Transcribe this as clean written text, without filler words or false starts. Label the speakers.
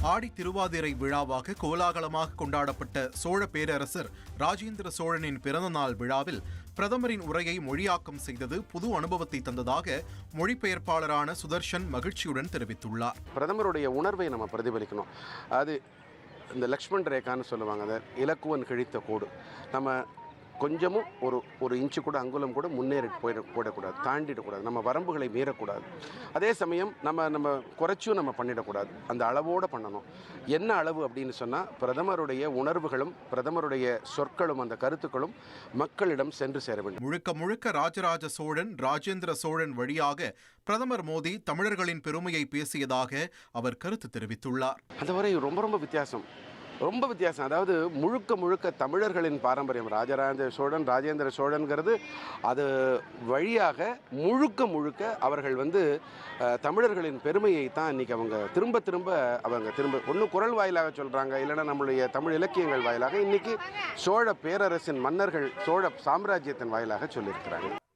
Speaker 1: ஆடி திருவாதிரை விழாவாக கோலாகலமாக கொண்டாடப்பட்ட சோழ பேரரசர் ராஜேந்திர சோழனின் பிறந்தநாள் விழாவில் பிரதமரின் உரையை மொழியாக்கம் செய்தது புது அனுபவத்தை தந்ததாக மொழிபெயர்ப்பாளரான சுதர்ஷன் மகிழ்ச்சியுடன் தெரிவித்துள்ளார்.
Speaker 2: பிரதமருடைய உணர்வை நம்ம பிரதிபலிக்கணும். அது இந்த லக்ஷ்மண் ரேகான்னு சொல்லுவாங்க, அதை இலக்குவன் கிழித்த கோடு. நம்ம கொஞ்சமும் ஒரு இன்ச்சு கூட அங்குலம் கூட முன்னேறி போயிடக்கூடாது, தாண்டிடக்கூடாது, நம்ம வரம்புகளை மீறக்கூடாது. அதே சமயம் நம்ம குறைச்சும் நம்ம பண்ணிடக்கூடாது, அந்த அளவோடு பண்ணணும். என்ன அளவு அப்படின்னு சொன்னால், பிரதமருடைய உணர்வுகளும் பிரதமருடைய சொற்களும் அந்த கருத்துக்களும் மக்களிடம் சென்று சேர வேண்டும்.
Speaker 1: முழுக்க முழுக்க ராஜராஜ சோழன் ராஜேந்திர சோழன் வழியாக பிரதமர் மோடி தமிழர்களின் பெருமையை பேசியதாக அவர் கருத்து தெரிவித்துள்ளார்.
Speaker 2: அந்த வரை ரொம்ப வித்தியாசம். அதாவது முழுக்க தமிழர்களின் பாரம்பரியம். ராஜராஜ சோழன் ராஜேந்திர சோழன்கிறது அது வழியாக முழுக்க அவர்கள் தமிழர்களின் பெருமையை தான் இன்றைக்கி அவங்க திரும்ப ஒன்று குரல் வாயிலாக சொல்கிறாங்க, இல்லைன்னா நம்மளுடைய தமிழ் இலக்கியங்கள் வாயிலாக இன்றைக்கி சோழ பேரரசின் மன்னர்கள் சோழ சாம்ராஜ்யத்தின் வாயிலாக சொல்லியிருக்கிறாங்க.